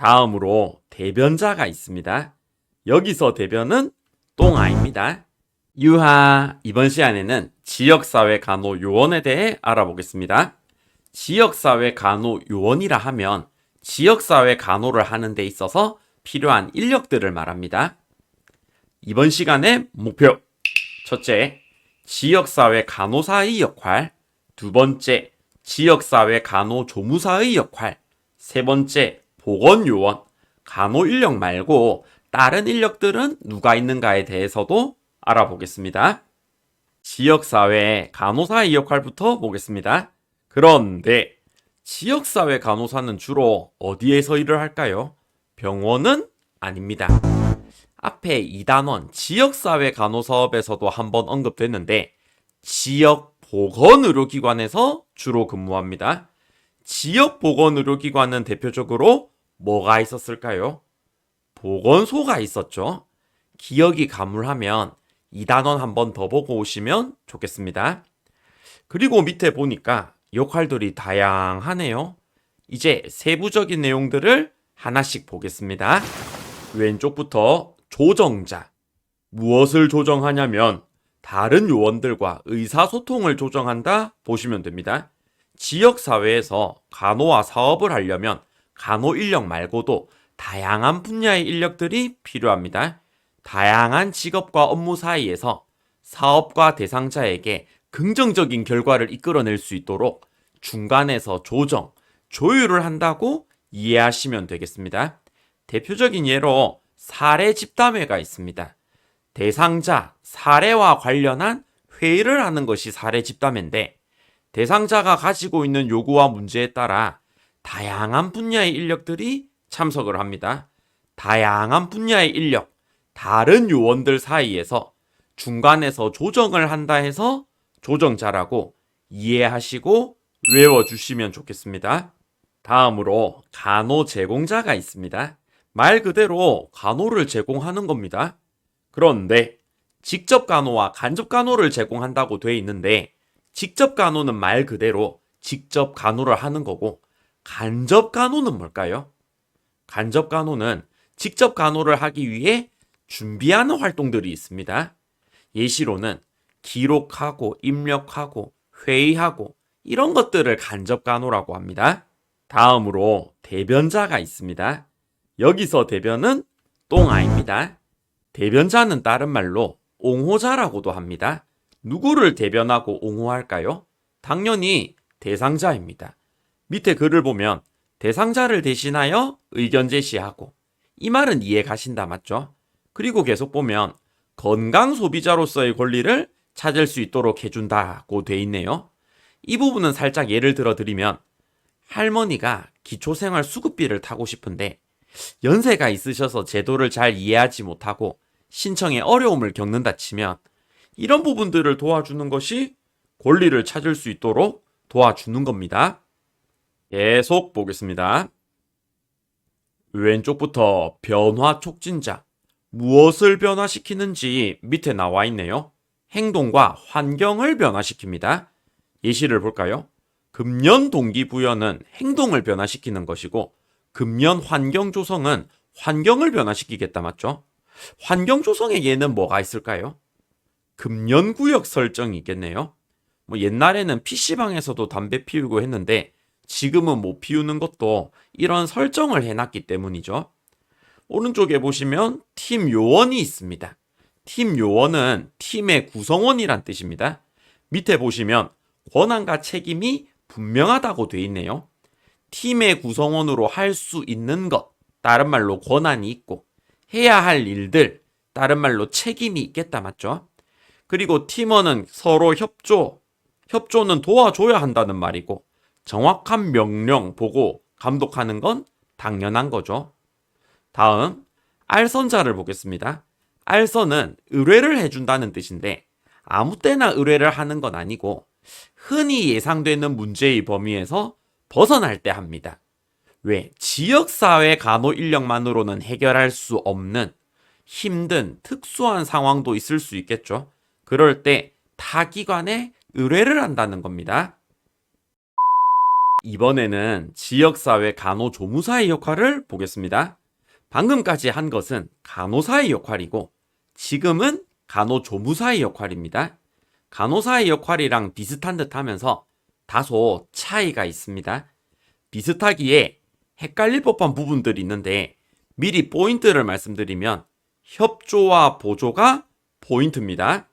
다음으로 대변자가 있습니다. 여기서 대변은 똥아입니다. 유하, 이번 시간에는 지역사회 간호 요원에 대해 알아보겠습니다. 지역사회 간호 요원이라 하면 지역사회 간호를 하는 데 있어서 필요한 인력들을 말합니다. 이번 시간의 목표. 첫째, 지역사회 간호사의 역할. 두 번째, 지역사회 간호조무사의 역할. 세 번째, 보건요원. 간호 인력 말고 다른 인력들은 누가 있는가에 대해서도 알아보겠습니다. 지역사회 간호사의 역할부터 보겠습니다. 그런데 지역사회 간호사는 주로 어디에서 일을 할까요? 병원은 아닙니다. 앞에 2단원 지역사회 간호사업에서도 한번 언급됐는데 지역보건의료기관에서 주로 근무합니다. 지역보건의료기관은 대표적으로 뭐가 있었을까요? 보건소가 있었죠. 기억이 가물하면 2단원 한번 더 보고 오시면 좋겠습니다. 그리고 밑에 보니까 역할들이 다양하네요. 이제 세부적인 내용들을 하나씩 보겠습니다. 왼쪽부터 조정자. 무엇을 조정하냐면 다른 요원들과 의사소통을 조정한다 보시면 됩니다. 지역사회에서 간호와 사업을 하려면 간호 인력 말고도 다양한 분야의 인력들이 필요합니다. 다양한 직업과 업무 사이에서 사업과 대상자에게 긍정적인 결과를 이끌어낼 수 있도록 중간에서 조정, 조율을 한다고 이해하시면 되겠습니다. 대표적인 예로 사례 집담회가 있습니다. 대상자, 사례와 관련한 회의를 하는 것이 사례 집담회인데 대상자가 가지고 있는 요구와 문제에 따라 다양한 분야의 인력들이 참석을 합니다. 다양한 분야의 인력, 다른 요원들 사이에서 중간에서 조정을 한다 해서 조정자라고 이해하시고 외워주시면 좋겠습니다. 다음으로 간호 제공자가 있습니다. 말 그대로 간호를 제공하는 겁니다. 그런데 직접 간호와 간접 간호를 제공한다고 돼 있는데 직접 간호는 말 그대로 직접 간호를 하는 거고 간접 간호는 뭘까요? 간접 간호는 직접 간호를 하기 위해 준비하는 활동들이 있습니다. 예시로는 기록하고 입력하고 회의하고 이런 것들을 간접 간호라고 합니다. 다음으로 대변자가 있습니다. 여기서 대변은 똥아입니다. 대변자는 다른 말로 옹호자라고도 합니다. 누구를 대변하고 옹호할까요? 당연히 대상자입니다. 밑에 글을 보면 대상자를 대신하여 의견 제시하고 이 말은 이해 가신다 맞죠? 그리고 계속 보면 건강 소비자로서의 권리를 찾을 수 있도록 해준다고 돼 있네요. 이 부분은 살짝 예를 들어 드리면 할머니가 기초생활 수급비를 타고 싶은데 연세가 있으셔서 제도를 잘 이해하지 못하고 신청에 어려움을 겪는다 치면 이런 부분들을 도와주는 것이 권리를 찾을 수 있도록 도와주는 겁니다. 계속 보겠습니다. 왼쪽부터 변화 촉진자. 무엇을 변화시키는지 밑에 나와 있네요. 행동과 환경을 변화시킵니다. 예시를 볼까요? 금연 동기부여는 행동을 변화시키는 것이고 금연 환경 조성은 환경을 변화시키겠다 맞죠? 환경 조성의 예는 뭐가 있을까요? 금연 구역 설정이 있겠네요. 옛날에는 PC방에서도 담배 피우고 했는데 지금은 못 피우는 것도 이런 설정을 해놨기 때문이죠. 오른쪽에 보시면 팀 요원이 있습니다. 팀 요원은 팀의 구성원이란 뜻입니다. 밑에 보시면 권한과 책임이 분명하다고 돼 있네요. 팀의 구성원으로 할 수 있는 것, 다른 말로 권한이 있고 해야 할 일들, 다른 말로 책임이 있겠다 맞죠? 그리고 팀원은 서로 협조는 도와줘야 한다는 말이고 정확한 명령 보고 감독하는 건 당연한 거죠. 다음, 알선자를 보겠습니다. 알선은 의뢰를 해준다는 뜻인데 아무 때나 의뢰를 하는 건 아니고 흔히 예상되는 문제의 범위에서 벗어날 때 합니다. 왜? 지역사회 간호 인력만으로는 해결할 수 없는 힘든 특수한 상황도 있을 수 있겠죠. 그럴 때 타 기관에 의뢰를 한다는 겁니다. 이번에는 지역사회 간호조무사의 역할을 보겠습니다. 방금까지 한 것은 간호사의 역할이고 지금은 간호조무사의 역할입니다. 간호사의 역할이랑 비슷한 듯 하면서 다소 차이가 있습니다. 비슷하기에 헷갈릴 법한 부분들이 있는데 미리 포인트를 말씀드리면 협조와 보조가 포인트입니다.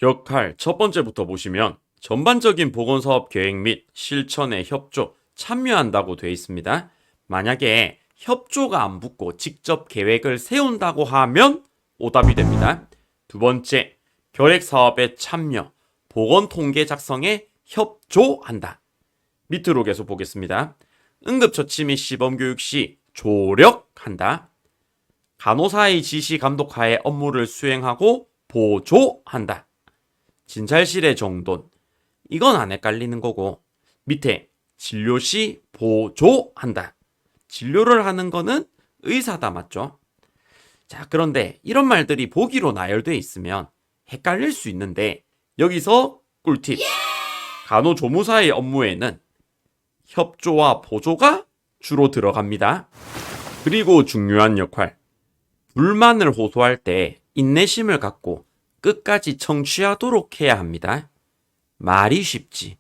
역할 첫 번째부터 보시면 전반적인 보건사업 계획 및 실천에 협조, 참여한다고 되어 있습니다. 만약에 협조가 안 붙고 직접 계획을 세운다고 하면 오답이 됩니다. 두 번째, 결핵사업에 참여, 보건통계 작성에 협조한다. 밑으로 계속 보겠습니다. 응급처치 및 시범교육 시 조력한다. 간호사의 지시 감독하에 업무를 수행하고 보조한다. 진찰실의 정돈, 이건 안 헷갈리는 거고 밑에 진료 시 보조한다. 진료를 하는 거는 의사다 맞죠? 자, 그런데 이런 말들이 보기로 나열되어 있으면 헷갈릴 수 있는데 여기서 꿀팁. 간호조무사의 업무에는 협조와 보조가 주로 들어갑니다. 그리고 중요한 역할. 불만을 호소할 때 인내심을 갖고 끝까지 청취하도록 해야 합니다. 말이 쉽지.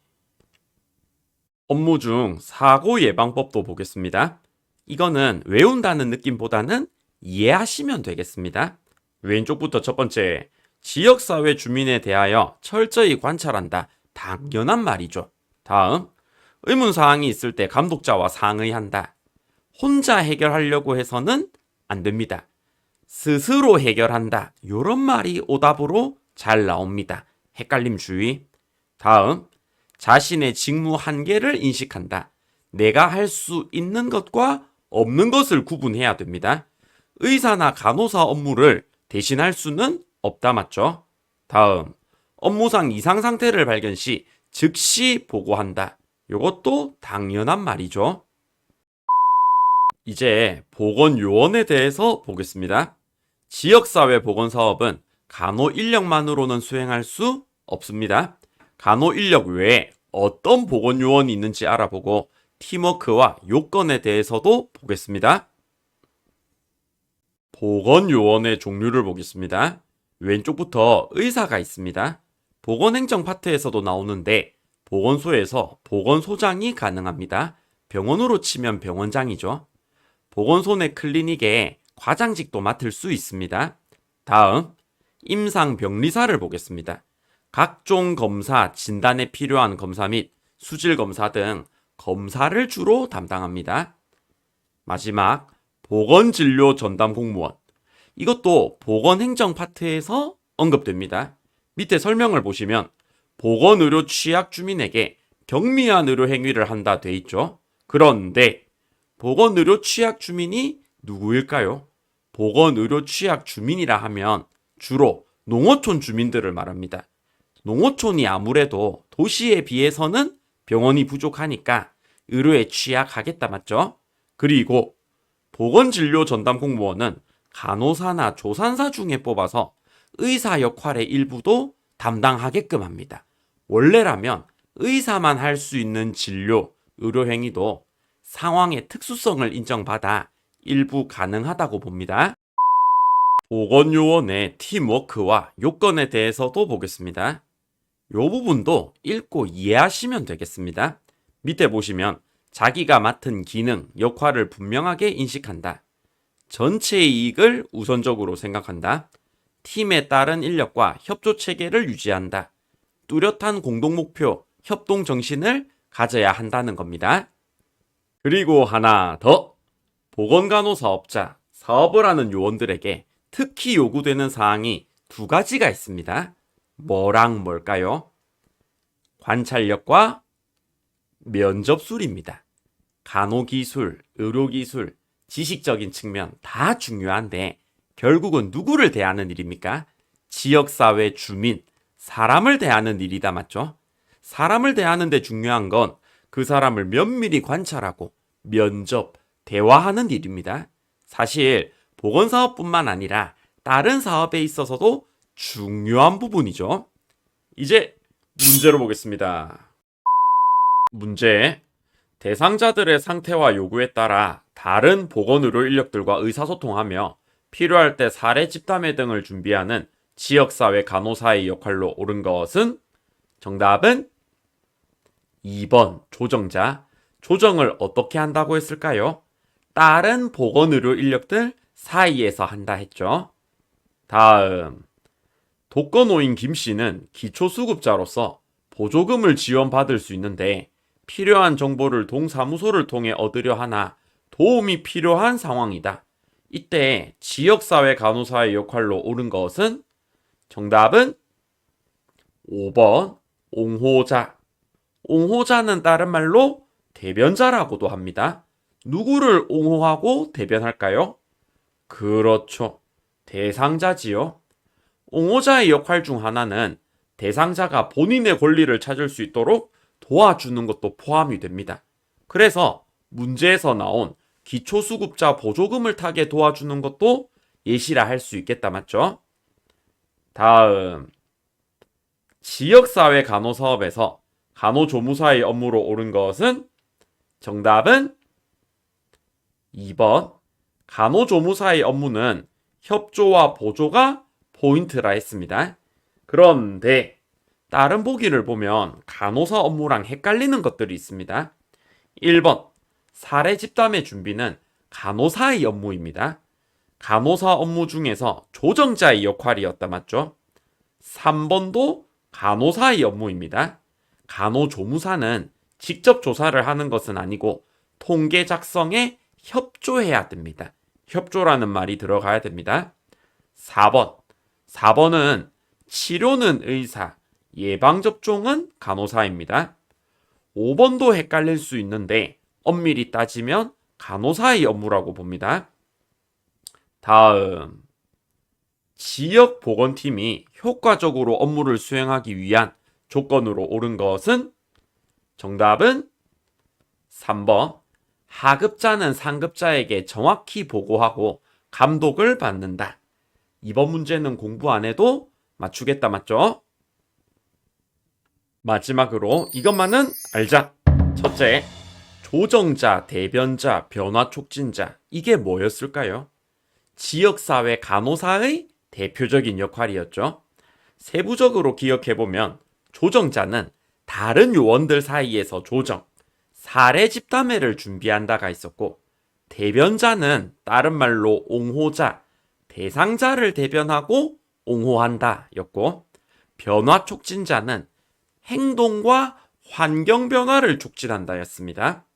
업무 중 사고 예방법도 보겠습니다. 이거는 외운다는 느낌보다는 이해하시면 되겠습니다. 왼쪽부터 첫 번째, 지역사회 주민에 대하여 철저히 관찰한다. 당연한 말이죠. 다음, 의문사항이 있을 때 감독자와 상의한다. 혼자 해결하려고 해서는 안 됩니다. 스스로 해결한다. 요런 말이 오답으로 잘 나옵니다. 헷갈림 주의. 다음, 자신의 직무 한계를 인식한다. 내가 할 수 있는 것과 없는 것을 구분해야 됩니다. 의사나 간호사 업무를 대신할 수는 없다 맞죠? 다음, 업무상 이상 상태를 발견 시 즉시 보고한다. 요것도 당연한 말이죠. 이제 보건요원에 대해서 보겠습니다. 지역사회 보건사업은 간호 인력만으로는 수행할 수 없습니다. 간호 인력 외에 어떤 보건요원이 있는지 알아보고 팀워크와 요건에 대해서도 보겠습니다. 보건요원의 종류를 보겠습니다. 왼쪽부터 의사가 있습니다. 보건행정 파트에서도 나오는데 보건소에서 보건소장이 가능합니다. 병원으로 치면 병원장이죠. 보건소 내 클리닉에 과장직도 맡을 수 있습니다. 다음, 임상병리사를 보겠습니다. 각종 검사, 진단에 필요한 검사 및 수질검사 등 검사를 주로 담당합니다. 마지막, 보건진료 전담 공무원. 이것도 보건행정 파트에서 언급됩니다. 밑에 설명을 보시면 보건의료 취약 주민에게 경미한 의료 행위를 한다 돼 있죠. 그런데 보건의료 취약 주민이 누구일까요? 보건의료 취약 주민이라 하면 주로 농어촌 주민들을 말합니다. 농어촌이 아무래도 도시에 비해서는 병원이 부족하니까 의료에 취약하겠다 맞죠? 그리고 보건진료 전담 공무원은 간호사나 조산사 중에 뽑아서 의사 역할의 일부도 담당하게끔 합니다. 원래라면 의사만 할 수 있는 진료, 의료 행위도 상황의 특수성을 인정받아 일부 가능하다고 봅니다. 보건요원의 팀워크와 요건에 대해서도 보겠습니다. 요 부분도 읽고 이해하시면 되겠습니다. 밑에 보시면 자기가 맡은 기능, 역할을 분명하게 인식한다. 전체의 이익을 우선적으로 생각한다. 팀에 따른 인력과 협조 체계를 유지한다. 뚜렷한 공동 목표, 협동 정신을 가져야 한다는 겁니다. 그리고 하나 더. 보건간호사업자, 사업을 하는 요원들에게 특히 요구되는 사항이 두 가지가 있습니다. 뭐랑 뭘까요? 관찰력과 면접술입니다. 간호기술, 의료기술, 지식적인 측면 다 중요한데 결국은 누구를 대하는 일입니까? 지역사회 주민, 사람을 대하는 일이다 맞죠? 사람을 대하는데 중요한 건 그 사람을 면밀히 관찰하고 면접, 대화하는 일입니다. 사실 보건사업뿐만 아니라 다른 사업에 있어서도 중요한 부분이죠. 이제 문제로 보겠습니다. 문제. 대상자들의 상태와 요구에 따라 다른 보건의료 인력들과 의사소통하며 필요할 때 사례 집담회 등을 준비하는 지역사회 간호사의 역할로 옳은 것은? 정답은 2번 조정자. 조정을 어떻게 한다고 했을까요? 다른 보건의료 인력들 사이에서 한다 했죠. 다음. 독거노인 김씨는 기초수급자로서 보조금을 지원받을 수 있는데 필요한 정보를 동사무소를 통해 얻으려 하나 도움이 필요한 상황이다. 이때 지역사회 간호사의 역할로 옳은 것은? 정답은 5번 옹호자. 옹호자는 다른 말로 대변자라고도 합니다. 누구를 옹호하고 대변할까요? 그렇죠. 대상자지요. 옹호자의 역할 중 하나는 대상자가 본인의 권리를 찾을 수 있도록 도와주는 것도 포함이 됩니다. 그래서 문제에서 나온 기초수급자 보조금을 타게 도와주는 것도 예시라 할 수 있겠다, 맞죠? 다음. 지역사회 간호사업에서 간호조무사의 업무로 옳은 것은? 정답은 2번. 간호조무사의 업무는 협조와 보조가 포인트라 했습니다. 그런데 다른 보기를 보면 간호사 업무랑 헷갈리는 것들이 있습니다. 1번. 사례 집담의 준비는 간호사의 업무입니다. 간호사 업무 중에서 조정자의 역할이었다, 맞죠? 3번도 간호사의 업무입니다. 간호조무사는 직접 조사를 하는 것은 아니고 통계 작성에 협조해야 됩니다. 협조라는 말이 들어가야 됩니다. 4번. 4번은 치료는 의사, 예방접종은 간호사입니다. 5번도 헷갈릴 수 있는데 엄밀히 따지면 간호사의 업무라고 봅니다. 다음. 지역보건팀이 효과적으로 업무를 수행하기 위한 조건으로 옳은 것은? 정답은 3번. 하급자는 상급자에게 정확히 보고하고 감독을 받는다. 이번 문제는 공부 안 해도 맞추겠다, 맞죠? 마지막으로 이것만은 알자. 첫째, 조정자, 대변자, 변화 촉진자. 이게 뭐였을까요? 지역사회 간호사의 대표적인 역할이었죠. 세부적으로 기억해보면 조정자는 다른 요원들 사이에서 조정, 사례 집담회를 준비한다가 있었고, 대변자는 다른 말로 옹호자, 대상자를 대변하고 옹호한다 였고, 변화 촉진자는 행동과 환경 변화를 촉진한다 였습니다.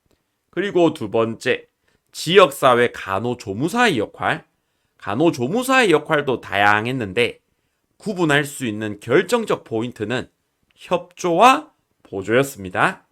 그리고 두 번째, 지역사회 간호조무사의 역할. 간호조무사의 역할도 다양했는데 구분할 수 있는 결정적 포인트는 협조와 보조였습니다.